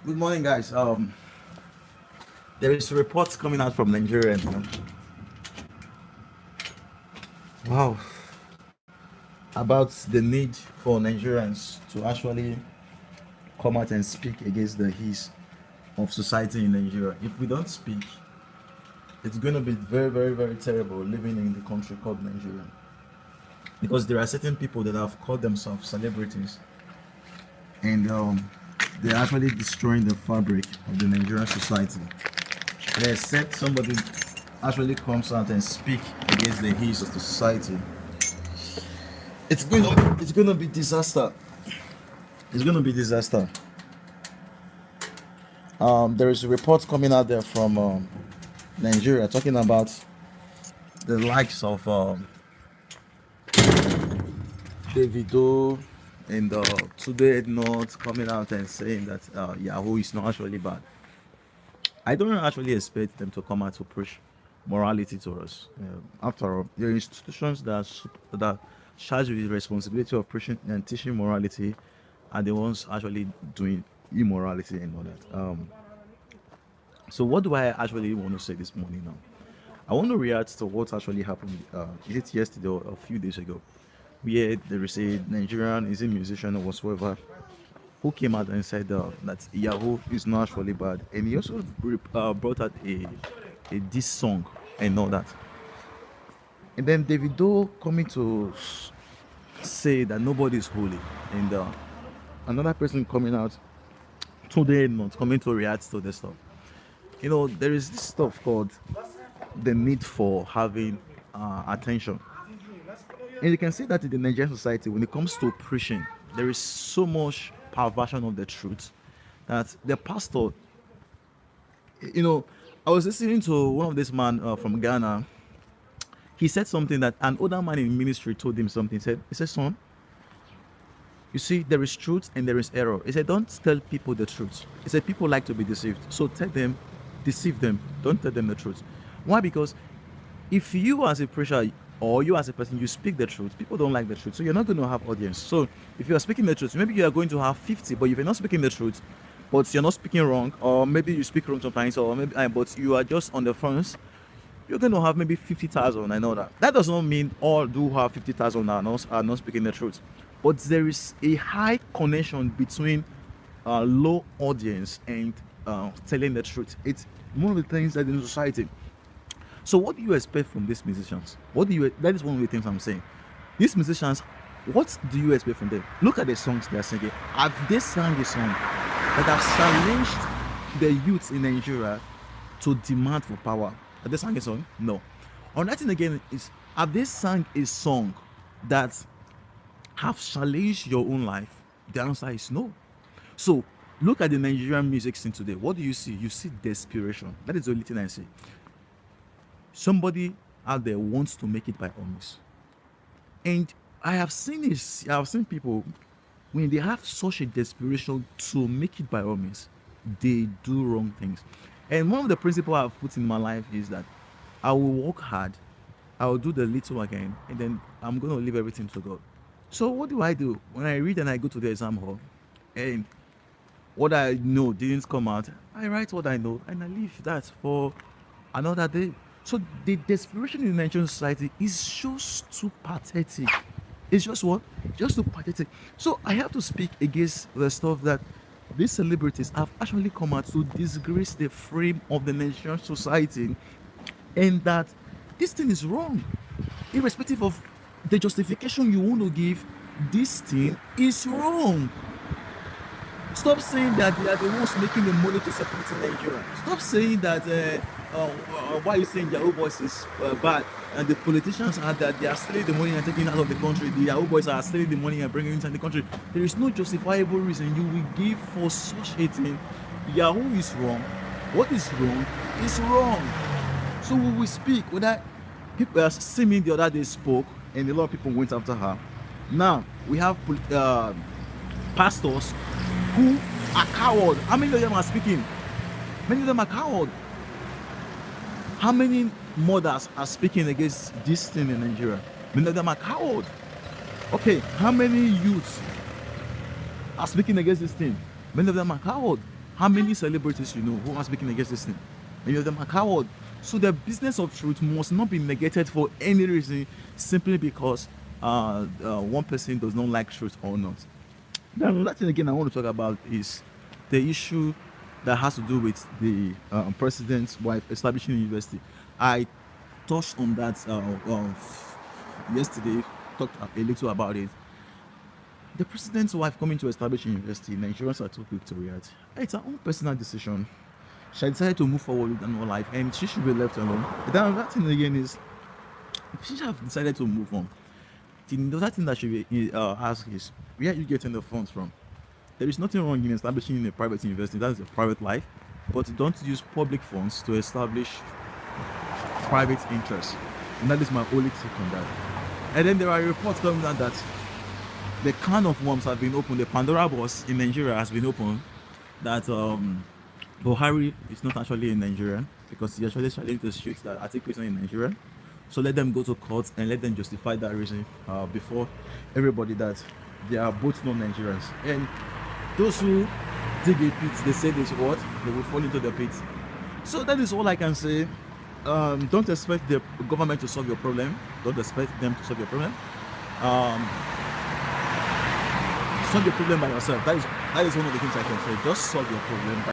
Good morning, guys. There is reports coming out from Nigeria. Wow, about the need for Nigerians to actually come out and speak against the ills of society in Nigeria. If we don't speak, it's going to be very, very, very terrible living in the country called Nigeria. Because there are certain people that have called themselves celebrities, and they're actually destroying the fabric of the Nigerian society. They said somebody actually comes out and speak against the ills of the society. It's gonna be disaster. It's gonna be disaster. There is a report coming out there from Nigeria talking about the likes of Davido and Tunde ednut coming out and saying that Yahoo is not actually bad. I don't actually expect them to come out to preach morality to us. After all, there are institutions that charged with the responsibility of preaching and teaching morality are the ones actually doing immorality and all that. So what do I actually want to say this morning now? I want to react to what actually happened. Is it yesterday or a few days ago? Where there is a Nigerian, is a musician or whatsoever, who came out and said that Yahoo is not actually bad, and he also brought out a diss song and all that. And then Davido coming to say that nobody is holy, and another person coming out today not coming to react to this stuff. There is this stuff called the need for having attention. And you can see that in the Nigerian society, when it comes to preaching, there is so much perversion of the truth that the pastor, I was listening to one of this man from Ghana. He said something that an older man in ministry told him something. He said, son, you see, there is truth and there is error. He said, don't tell people the truth. He said, people like to be deceived. So tell them, deceive them. Don't tell them the truth. Why? Because if you as a preacher or you as a person, you speak the truth, people don't like the truth. So you're not going to have audience. So if you are speaking the truth, maybe you are going to have 50, but if you're not speaking the truth, but you're not speaking wrong, or maybe you speak wrong sometimes, or maybe but you are just on the fence, you're going to have maybe 50,000. I know that. That does not mean all do have 50,000 are not speaking the truth. But there is a high connection between low audience and telling the truth. It's one of the things that in society. So what do you expect from these musicians? That is one of the things I'm saying. These musicians, what do you expect from them? Look at the songs they are singing. Have they sang a song that have challenged the youth in Nigeria to demand for power? Have they sang a song? No. Another thing again is, have they sang a song that have challenged your own life? The answer is no. So look at the Nigerian music scene today. What do you see? You see desperation. That is the only thing I see. Somebody out there wants to make it by all means. And I have seen this. I have seen people, when they have such a desperation to make it by all means, they do wrong things. And one of the principles I've put in my life is that I will work hard, I will do the little again, and then I'm going to leave everything to God. So what do? When I read and I go to the exam hall, and what I know didn't come out, I write what I know and I leave that for another day. So the desperation in the Nigerian society is just too pathetic. It's just what? Just too pathetic. So I have to speak against the stuff that these celebrities have actually come out to disgrace the frame of the Nigerian society, and that this thing is wrong. Irrespective of the justification you want to give, this thing is wrong. Stop saying that they are the ones making the money to support Nigeria. Stop saying that why are you saying Yahoo boys is bad, and the politicians are that they are stealing the money and taking it out of the country. The Yahoo boys are stealing the money and bringing it into the country. There is no justifiable reason you will give for such a thing. Yahoo is wrong. What is wrong is wrong. So we will speak. Whether people are seeing the other day spoke, and a lot of people went after her. Now we have pastors who are cowards. How many of them are speaking? Many of them are cowards. How many mothers are speaking against this thing in Nigeria? Many of them are cowards. Okay, how many youths are speaking against this thing? Many of them are cowards. How many celebrities you know who are speaking against this thing? Many of them are coward. So the business of truth must not be negated for any reason, simply because one person does not like truth or not. Then another thing again I want to talk about is the issue that has to do with the president's wife establishing a university. I touched on that yesterday, talked a little about it. The president's wife coming to establish a university, Nigerians are too quick to react. It's her own personal decision. She decided to move forward with her life, and she should be left alone. Then another thing again is, she should have decided to move on. The other thing that she ask is, where are you getting the funds from? There is nothing wrong in establishing a private university. That is a private life, but don't use public funds to establish private interests. And that is my only take on that. And then there are reports coming out that the can of worms have been opened. The Pandora box in Nigeria has been opened. That Buhari is not actually a Nigerian, because he actually challenged the streets that article is not in Nigeria. So let them go to court and let them justify that reason before everybody that they are both non-Nigerians. And those who dig a pit, they say this what? They will fall into the pit. So that is all I can say. Don't expect the government to solve your problem. Don't expect them to solve your problem. Solve your problem by yourself. That is one of the things I can say. Just solve your problem.